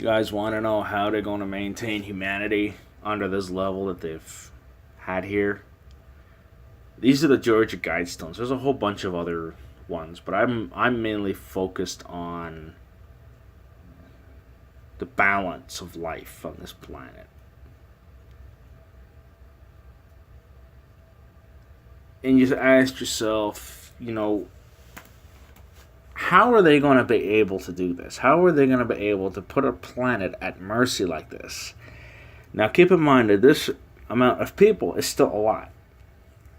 You guys want to know how they're going to maintain humanity under this level that they've had here? These are the Georgia Guidestones. There's a whole bunch of other ones, but I'm mainly focused on the balance of life on this planet. And you ask yourself, how are they going to be able to do this? How are they going to be able to put a planet at mercy like this? Now, keep in mind that this amount of people is still a lot.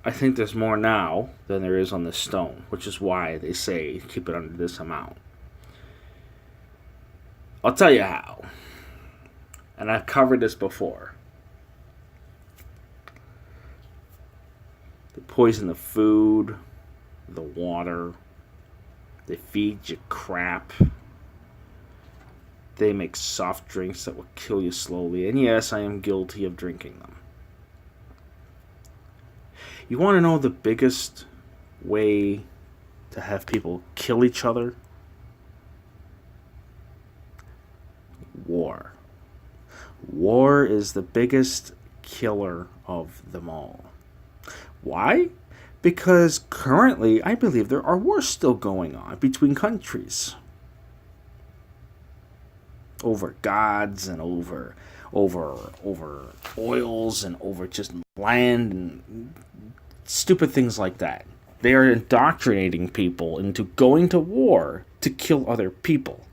I think there's more now than there is on this stone, which is why they say keep it under this amount. I'll tell you how. And I've covered this before. They poison the food, the water. They feed you crap. They make soft drinks that will kill you slowly. And yes, I am guilty of drinking them. You want to know the biggest way to have people kill each other? War. War is the biggest killer of them all. Why? Because currently, I believe there are wars still going on between countries. Over gods and over oils and over just land and stupid things like that. They are indoctrinating people into going to war to kill other people.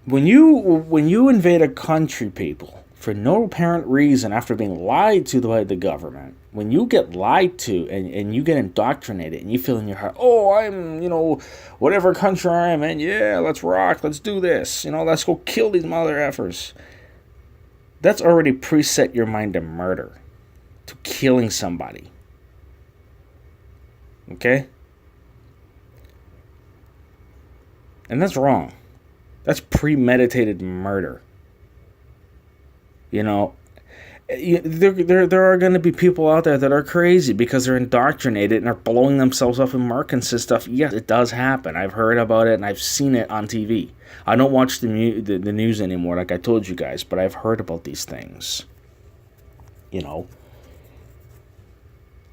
When you invade a country, people, for no apparent reason after being lied to by the government, when you get lied to and you get indoctrinated and you feel in your heart, oh, I'm, whatever country I'm in, yeah, let's rock, let's do this, let's go kill these mother effers. That's already preset your mind to murder, to killing somebody. Okay? And that's wrong. That's premeditated murder. There are going to be people out there that are crazy because they're indoctrinated and are blowing themselves up in markets and stuff. Yes, it does happen. I've heard about it and I've seen it on TV. I don't watch the news anymore, like I told you guys, but I've heard about these things.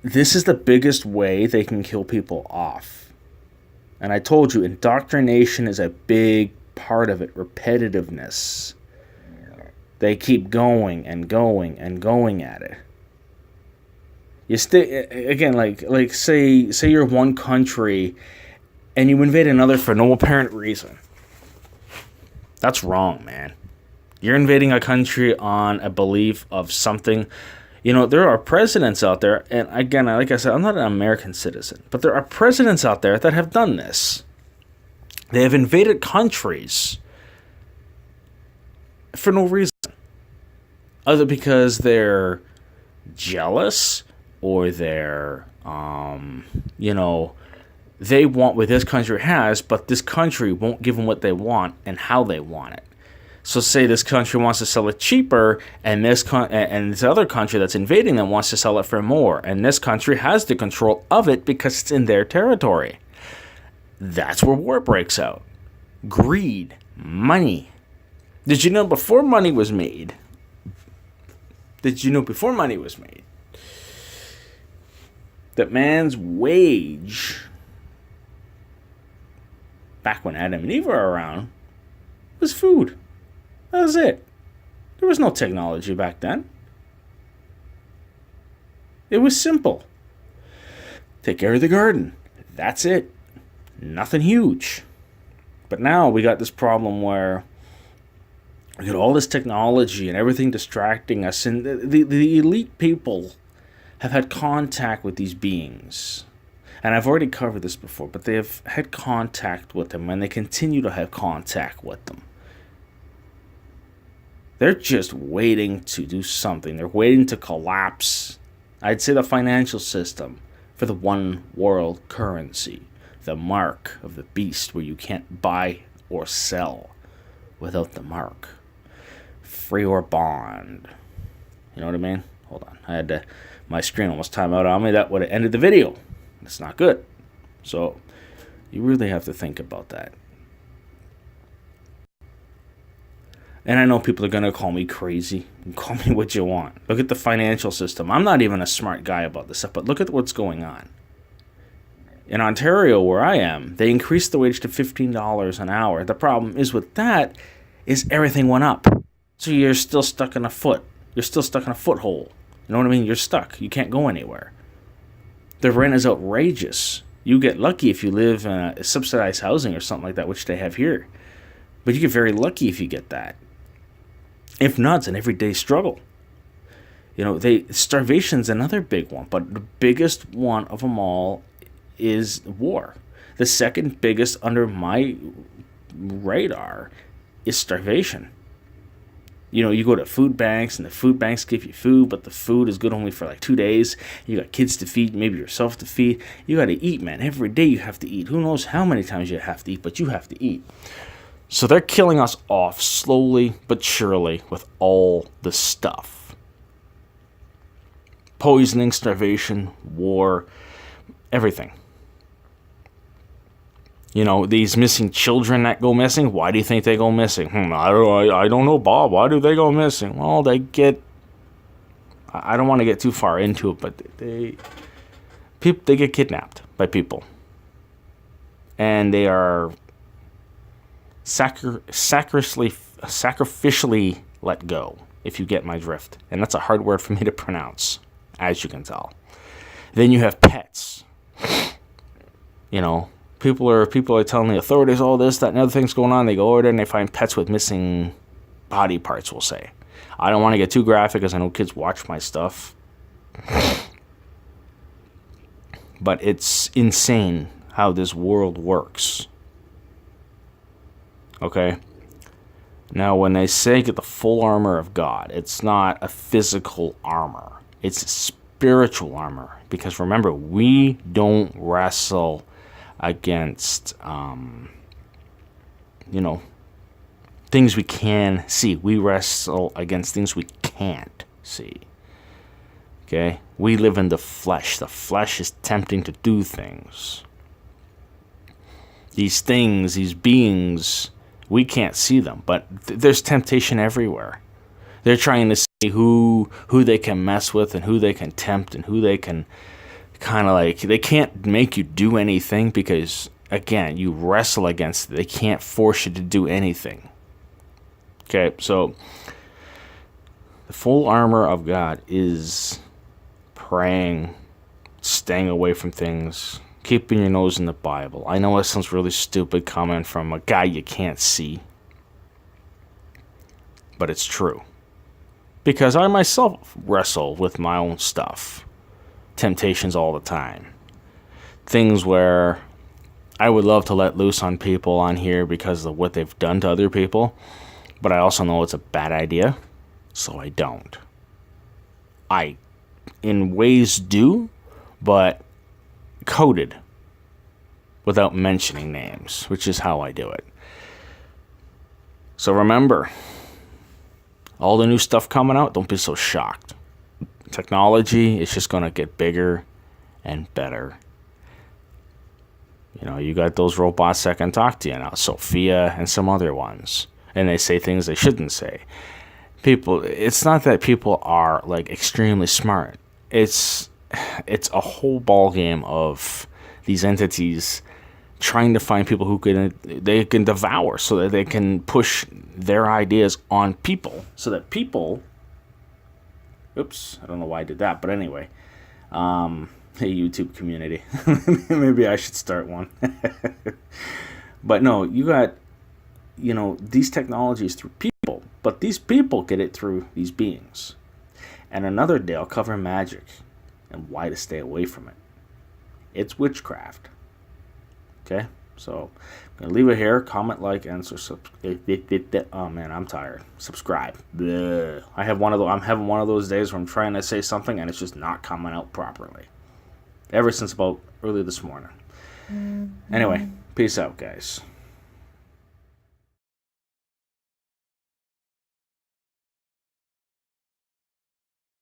This is the biggest way they can kill people off. And I told you, indoctrination is a big part of it. Repetitiveness. They keep going and going and going at it. You stay again, like say you're one country and you invade another for no apparent reason. That's wrong, man. You're invading a country on a belief of something. There are presidents out there, and again, like I said, I'm not an American citizen, but there are presidents out there that have done this. They have invaded countries for no reason. Other because they're jealous or they're, they want what this country has, but this country won't give them what they want and how they want it. So say this country wants to sell it cheaper, and this other country that's invading them wants to sell it for more, and this country has the control of it because it's in their territory. That's where war breaks out. Greed, money. Did you know before money was made? That man's wage, back when Adam and Eve were around, was food. That was it. There was no technology back then. It was simple. Take care of the garden. That's it. Nothing huge. But now we got this problem where we got all this technology and everything distracting us, and the elite people have had contact with these beings. And I've already covered this before, but they have had contact with them, and they continue to have contact with them. They're just waiting to do something. They're waiting to collapse, I'd say, the financial system for the one world currency, the mark of the beast, where you can't buy or sell without the mark. Free or bond. You know what I mean? Hold on. I had to, my screen almost timed out on me. That would have ended the video. That's not good. So you really have to think about that. And I know people are going to call me crazy. Call me what you want. Look at the financial system. I'm not even a smart guy about this stuff, but look at what's going on. In Ontario, where I am, they increased the wage to $15 an hour. The problem is with that is everything went up. So you're still stuck in a foot. You're still stuck in a foothole. You know what I mean? You're stuck. You can't go anywhere. The rent is outrageous. You get lucky if you live in a subsidized housing or something like that, which they have here. But you get very lucky if you get that. If not, it's an everyday struggle. You know, starvation's another big one, but the biggest one of them all is war. The second biggest under my radar is starvation. You know, you go to food banks, and the food banks give you food, but the food is good only for like 2 days. You got kids to feed, maybe yourself to feed. You got to eat, man. Every day you have to eat. Who knows how many times you have to eat, but you have to eat. So they're killing us off slowly but surely with all the stuff. Poisoning, starvation, war, everything. You know, these missing children that go missing, why do you think they go missing? I don't know, Bob. Why do they go missing? Well, I don't want to get too far into it, but they get kidnapped by people. And they are sacrificially let go, if you get my drift. And that's a hard word for me to pronounce, as you can tell. Then you have pets. You know, people are telling the authorities all this, that, and other things going on. They go over there and they find pets with missing body parts, we'll say. I don't want to get too graphic because I know kids watch my stuff. But it's insane how this world works. Okay? Now, when they say get the full armor of God, it's not a physical armor. It's a spiritual armor. Because remember, we don't wrestle against, things we can see. We wrestle against things we can't see. Okay? We live in the flesh. The flesh is tempting to do things. These things, these beings, we can't see them, but there's temptation everywhere. They're trying to see who they can mess with and who they can tempt and who they can kind of like, they can't make you do anything because, again, you wrestle against it. They can't force you to do anything. Okay, so the full armor of God is praying, staying away from things, keeping your nose in the Bible. I know it sounds really stupid coming from a guy you can't see, but it's true. Because I myself wrestle with my own stuff. Temptations all the time. Things where I would love to let loose on people on here because of what they've done to other people, but I also know it's a bad idea, so I don't. I, in ways, do, but coded without mentioning names, which is how I do it. So remember, all the new stuff coming out, don't be so shocked. Technology is just going to get bigger and better. You know, you got those robots that can talk to you now, Sophia and some other ones, and they say things they shouldn't say. People, it's not that people are like extremely smart. It's a whole ball game of these entities trying to find people who they can devour so that they can push their ideas on people so that people, oops, I don't know why I did that, but anyway, hey, YouTube community, maybe I should start one. But no, you got, these technologies through people, but these people get it through these beings. And another day I'll cover magic and why to stay away from it. It's witchcraft. Okay? So, I'm going to leave it here. Comment, like, and oh, man, I'm tired. Subscribe. Bleh. I'm having one of those days where I'm trying to say something and it's just not coming out properly. Ever since about early this morning. Anyway, peace out, guys.